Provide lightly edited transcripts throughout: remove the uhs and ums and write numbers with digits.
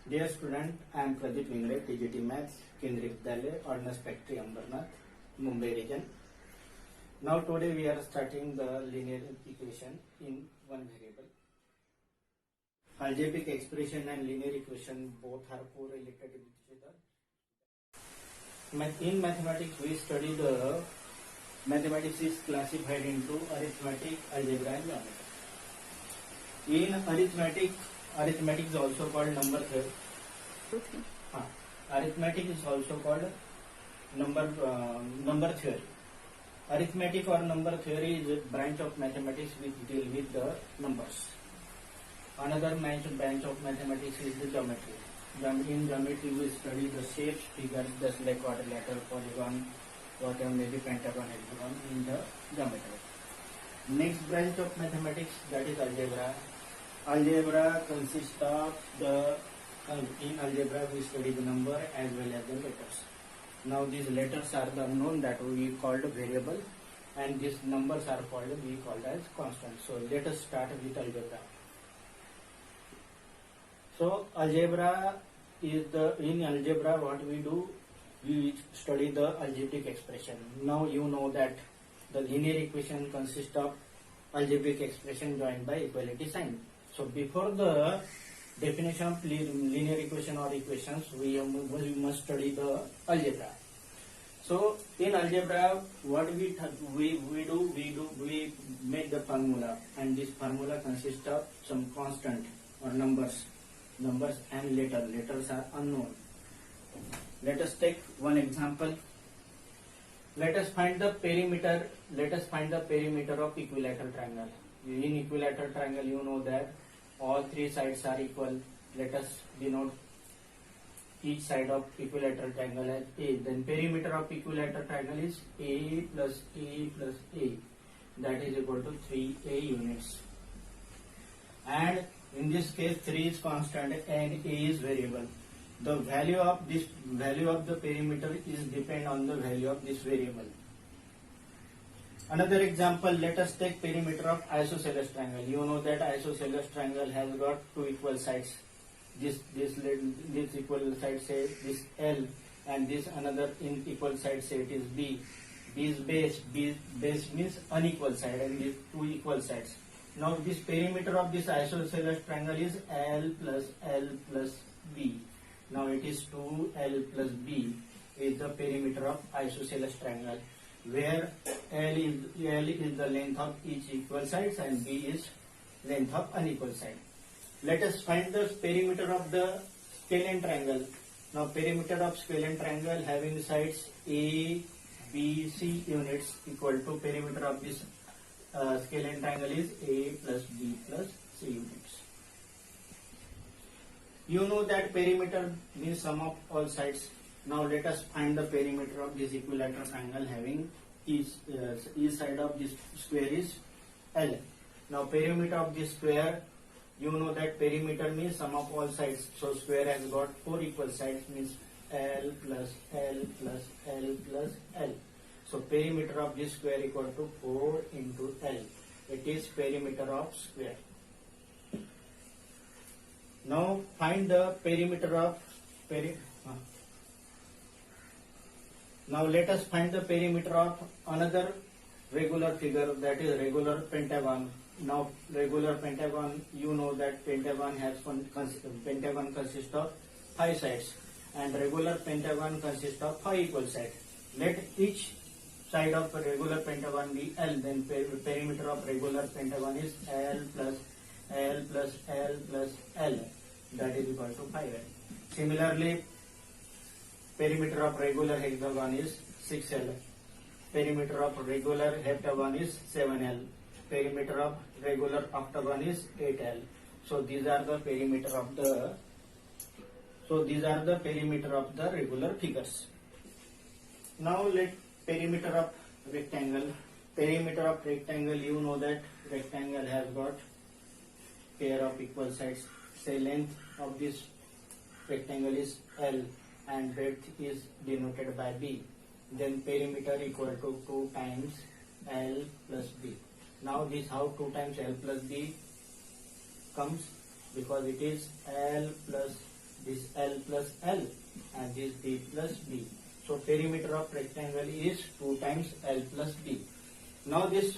Dear student, I am Pradeep Ingre, TGT Maths, Kendriya Vidyalaya, Ordnance Factory, Ambernath, Mumbai region. Now today we are starting the linear equation in one variable. Algebraic expression and linear equation both are correlated with each other. In mathematics we study the mathematics is classified into arithmetic, algebra and geometry. In arithmetic is also called number theory. Okay. Arithmetic is also called number theory. Arithmetic or number theory is a branch of mathematics which deal with the numbers. Another branch of mathematics is the geometry. In geometry we study the shapes, figures, just like quadrilateral, polygon, whatever may be pentagon, hexagon in the geometry. Next branch of mathematics, that is algebra. Algebra consists of in algebra we study the number as well as the letters. Now these letters are the unknown that we called variable, and these numbers are called as constant. So let us start with algebra. So algebra is in algebra what we do, we study the algebraic expression. Now you know that the linear equation consists of algebraic expression joined by equality sign. So before the definition of linear equation or equations, we must study the algebra. So in algebra, what we make the formula, and this formula consists of some constant or numbers and letters are unknown. Let us take one example. Let us find the perimeter of equilateral triangle. In equilateral triangle, you know that all three sides are equal. Let us denote each side of equilateral triangle as A. Then perimeter of equilateral triangle is A plus A plus A. That is equal to 3A units. And in this case, 3 is constant and A is variable. The value of the perimeter is depend on the value of this variable. Another example, let us take perimeter of isosceles triangle. You know that isosceles triangle has got two equal sides. This equal side say this L, and this another equal side say it is B. B is base. Base means unequal side, and these two equal sides. Now this perimeter of this isosceles triangle is L plus B. Now it is 2L plus B is the perimeter of isosceles triangle, where L is the length of each equal sides and B is length of unequal side. Let us find the perimeter of the scalene triangle. Now perimeter of scalene triangle having sides A, B, C units equal to perimeter of this scalene triangle is A plus B plus C units. You know that perimeter means sum of all sides. Now let us find the perimeter of this equilateral triangle having each side of this square is L. Now perimeter of this square, you know that perimeter means sum of all sides. So square has got 4 equal sides, means L plus L plus L plus L. So perimeter of this square equal to 4 into L. It is perimeter of square. Now find the perimeter of Now let us find the perimeter of another regular figure, that is regular pentagon. Now regular pentagon, you know that pentagon consists of 5 sides, and regular pentagon consists of 5 equal sides. Let each side of a regular pentagon be L, then perimeter of regular pentagon is L plus L plus L plus L. That is equal to 5L. Similarly, perimeter of regular hexagon is 6L. Perimeter of regular heptagon is 7L. Perimeter of regular octagon is 8L. So these are the perimeter of the regular figures. Now let perimeter of rectangle. Perimeter of rectangle, you know that rectangle has got pair of equal sides. Say length of this rectangle is L and breadth is denoted by B. Then perimeter equal to 2 times L plus B. Now this how 2 times L plus B comes, because it is L plus this L plus L, and this B plus B. So perimeter of rectangle is 2 times L plus B. Now this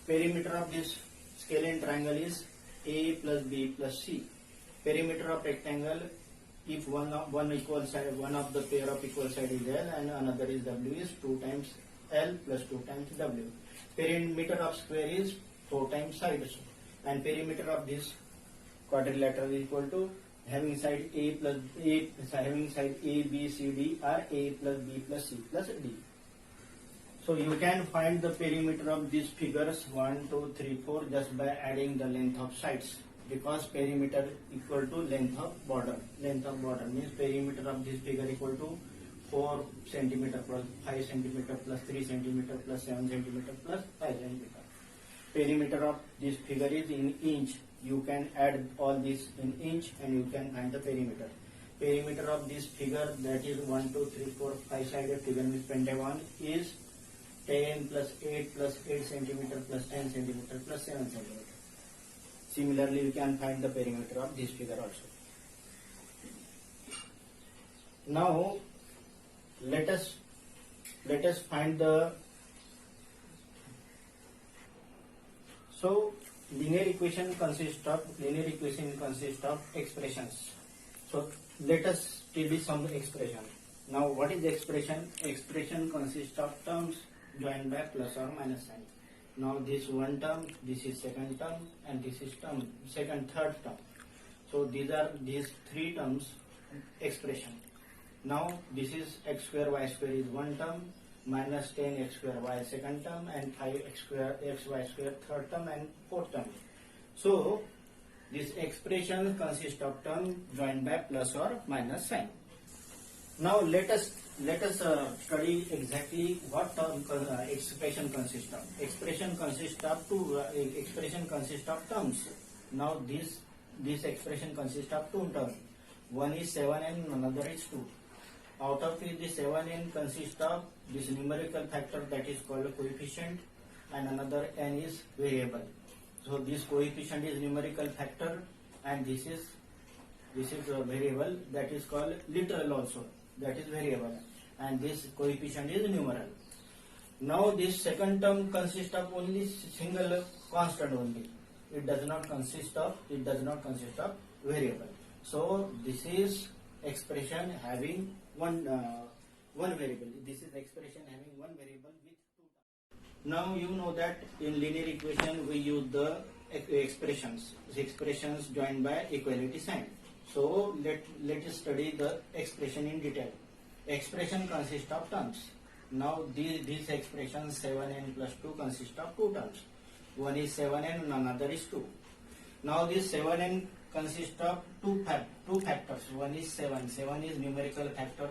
perimeter of this scalene triangle is A plus B plus C. Perimeter of rectangle, if one equal side, one of the pair of equal side is L and another is W, is 2 times L plus 2 times W. Perimeter of square is 4 times sides, and perimeter of this quadrilateral is equal to having side A plus A, having side A, B, C, D are A plus B plus C plus D. So you can find the perimeter of these figures 1, 2, 3, 4 just by adding the length of sides, because perimeter equal to length of border. Length of border means perimeter of this figure equal to 4 centimeter plus 5 centimeter plus 3 centimeter plus 7 centimeter plus 5 centimeter. Perimeter of this figure is in inch. You can add all this in inch and you can find the perimeter. Perimeter of this figure, that is 1, 2, 3, 4, 5 sided figure with pentagon, is 10 plus 8 plus 8 centimeter plus 10 centimeter plus 7 centimeter. Similarly, you can find the perimeter of this figure also. Now, let us find the. So, linear equation consists of expressions. So, let us study some expression. Now, what is expression? Expression consists of terms joined by plus or minus sign. Now this one term, this is second term, and this is term second, third term. So these are these three terms expression. Now this is x square y square is one term, minus 10 x square y second term, and 5 x square x y square third term and fourth term. So this expression consists of term joined by plus or minus sign. Now let us study exactly what term expression consists of. Expression consists of terms. Now this expression consists of two terms. One is 7n, another is 2. Out of it, the 7n consists of this numerical factor that is called coefficient, and another n is variable. So this coefficient is numerical factor, and this is a variable that is called literal also. That is variable, and this coefficient is numeral. Now this second term consists of only single constant only. It does not consist of variable. So this is expression having one variable. This is expression having one variable with two terms. Now you know that in linear equation we use the expressions joined by equality sign. So let us study the expression in detail. Expression consists of terms. Now these expressions 7n plus 2 consist of two terms. One is 7n and another is 2. Now this 7n consists of two factors. One is 7. 7 is numerical factor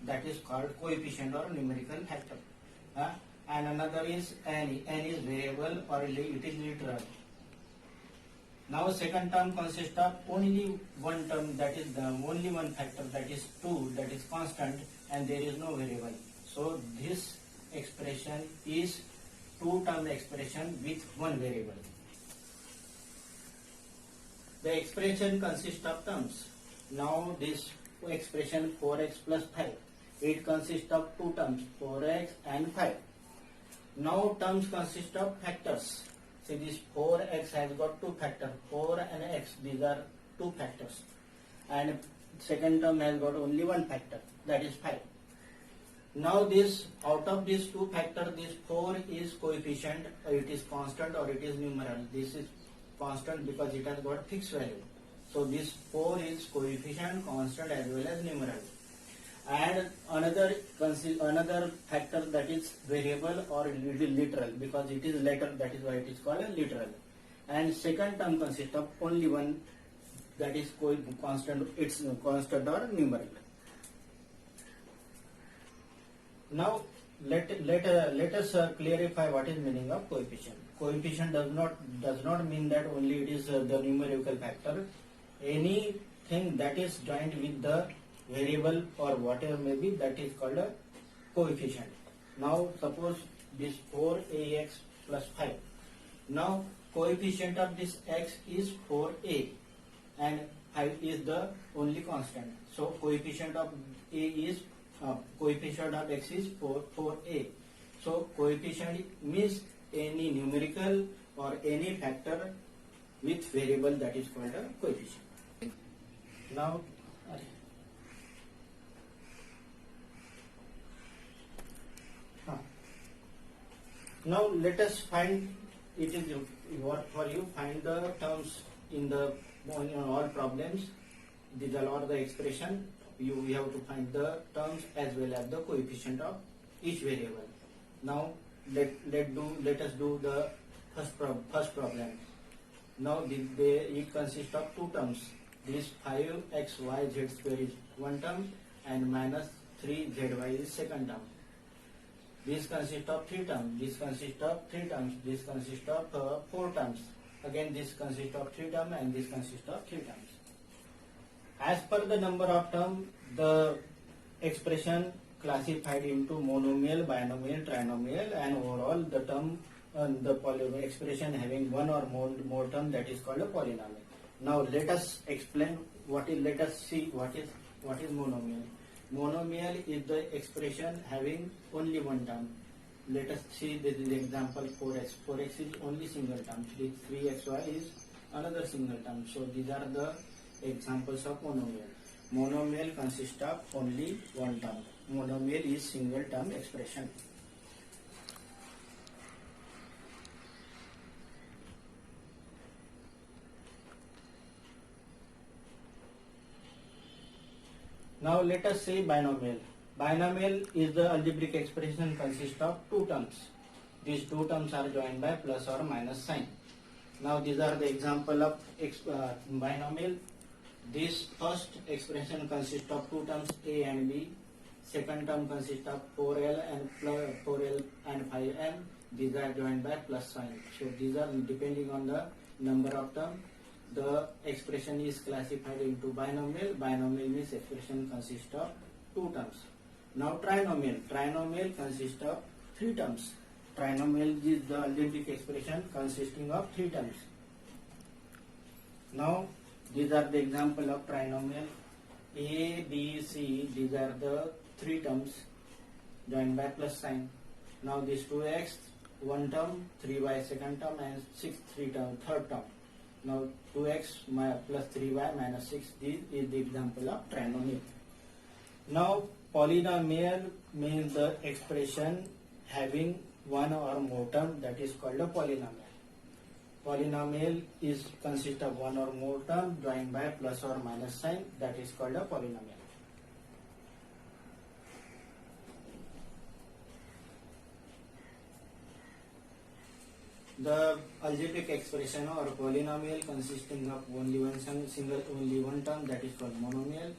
that is called coefficient or numerical factor. And another is n. N is variable or it is literal. Now second term consists of only one term, that is the only one factor, that is 2, that is constant, and there is no variable. So this expression is two-term expression with one variable. The expression consists of terms. Now this expression 4x plus 5, it consists of two terms, 4x and 5. Now terms consist of factors. See, this 4x has got two factors, 4 and x, these are two factors. And second term has got only one factor, that is 5. Now this, out of these two factors, this 4 is coefficient, or it is constant or it is numeral. This is constant because it has got fixed value. So this 4 is coefficient, constant as well as numeral. And another factor that is variable or literal, because it is letter, that is why it is called a literal. And second term consists of only one, that is constant, it's constant or numerical. Now let us clarify what is meaning of coefficient. Coefficient does not mean that only it is the numerical factor. Anything that is joined with the variable or whatever may be, that is called a coefficient. Now suppose this 4ax plus 5. Now coefficient of this x is 4a and 5 is the only constant. So coefficient of a is coefficient of x is 4a. So coefficient means any numerical or any factor with variable, that is called a coefficient. Now now let us find, it is work for you, find the terms in the all problems. These are all the expression. We have to find the terms as well as the coefficient of each variable. Now let us do the first problem. Now it consists of two terms. This 5xyz square is one term and minus 3zy is second term. This consists of three terms. This consists of three terms. This consists of four terms. Again, this consists of three terms and this consists of three terms. As per the number of terms, the expression classified into monomial, binomial, trinomial, and overall the term the expression having one or more term, that is called a polynomial. Now let us explain what is. Let us see what is monomial. Monomial is the expression having only one term. Let us see this is example 4x. 4x is only single term. 3xy is another single term. So these are the examples of monomial. Monomial consists of only one term. Monomial is single term expression. Now let us say binomial. Binomial is the algebraic expression consists of two terms. These two terms are joined by plus or minus sign. Now these are the example of binomial. This first expression consists of two terms a and b. Second term consists of 4l and 5m. These are joined by plus sign. So these are depending on the number of terms. The expression is classified into binomial. Binomial means expression consists of two terms. Now trinomial. Trinomial consists of three terms. Trinomial is the algebraic expression consisting of three terms. Now these are the example of trinomial. A, B, C, these are the three terms joined by plus sign. Now this 2x, one term, 3y second term, and 6 third term. Now 2x plus 3y minus 6, this is the example of trinomial. Now polynomial means the expression having one or more term, that is called a polynomial. Polynomial is consists of one or more term joined by plus or minus sign, that is called a polynomial. The algebraic expression or polynomial consisting of only one term, that is called monomial.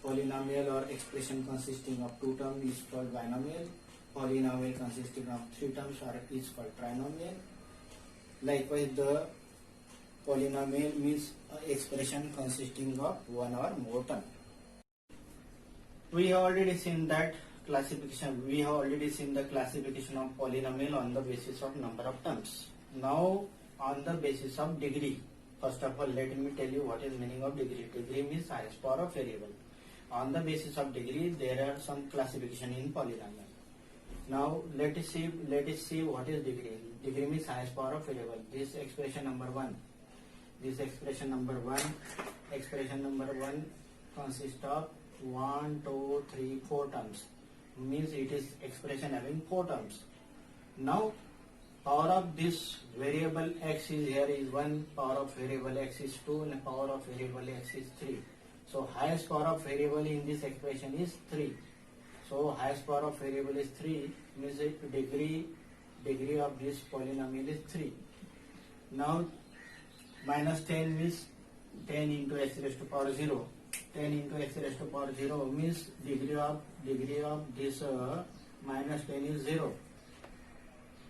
Polynomial or expression consisting of two terms is called binomial. Polynomial consisting of three terms is called trinomial. Likewise, the polynomial means expression consisting of one or more term. We have already seen that classification. We have already seen the classification of polynomial on the basis of number of terms. Now on the basis of degree. First of all, let me tell you what is meaning of degree. Degree means highest power of variable. On the basis of degree, there are some classification in polynomial. Now let us see what is degree. Degree means highest power of variable. This expression number one. This expression number one. Expression number one consists of 1, 2, 3, 4 terms. Means it is expression having 4 terms. Now power of this variable x is here is 1, power of variable x is 2, and power of variable x is 3. So highest power of variable in this expression is 3. So highest power of variable is 3, means degree of this polynomial is 3. Now minus 10 means 10 into x raised to power 0. 10 into x raised to power 0 means degree of this minus 10 is 0.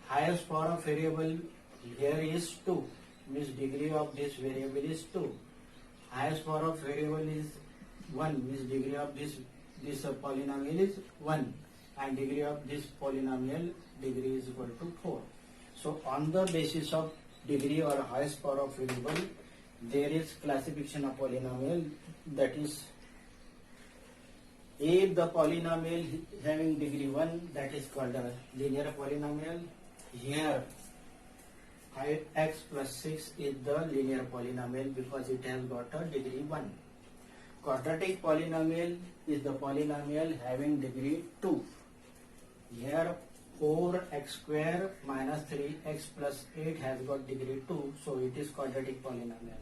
Highest power of variable here is 2, means degree of this variable is 2. Highest power of variable is 1, means degree of this polynomial is 1, and degree of this polynomial degree is equal to 4. So on the basis of degree or highest power of variable, there is classification of polynomial, that is, if the polynomial having degree 1, that is called a linear polynomial. Here 5x plus 6 is the linear polynomial because it has got a degree 1. Quadratic polynomial is the polynomial having degree 2. Here 4x square minus 3x plus 8 has got degree 2, so it is quadratic polynomial.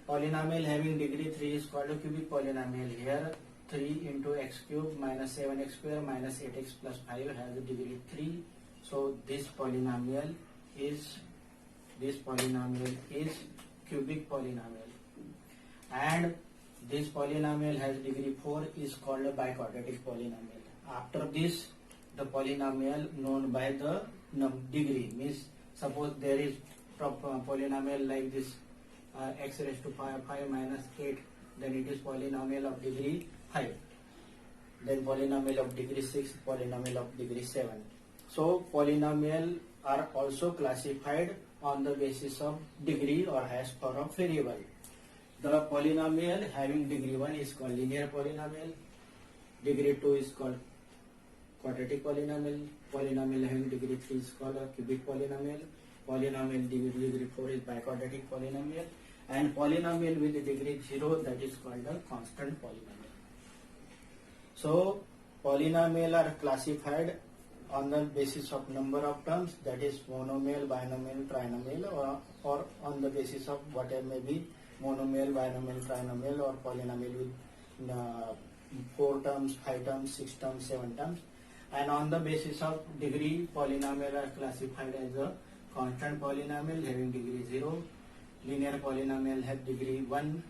Polynomial having degree 3 is called a cubic polynomial. Here 3 into x cube minus 7x square minus 8x plus 5 has a degree 3. So this polynomial is cubic polynomial. And this polynomial has degree 4 is called a biquadratic polynomial. After this, the polynomial known by the degree, means suppose there is polynomial like this x raised to 5 minus 8, then it is polynomial of degree 5. Then polynomial of degree 6, polynomial of degree 7. So polynomial are also classified on the basis of degree or hash power of variable. The polynomial having degree 1 is called linear polynomial, degree 2 is called quadratic polynomial, polynomial having degree 3 is called a cubic polynomial, polynomial degree 4 is biquadratic polynomial, and polynomial with degree 0, that is called a constant polynomial. So polynomial are classified on the basis of number of terms, that is monomial, binomial, trinomial, or on the basis of whatever may be monomial, binomial, trinomial, or polynomial with 4 terms, 5 terms, 6 terms, 7 terms. And on the basis of degree, polynomial are classified as a constant polynomial having degree 0, linear polynomial have degree 1,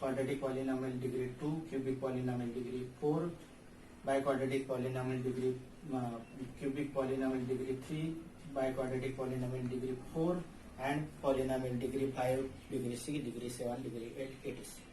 quadratic polynomial degree 2, cubic polynomial degree 4, biquadratic polynomial degree cubic polynomial degree 3, biquadratic polynomial degree 4, and polynomial degree 5, degree 6, degree 7, degree 8, etc.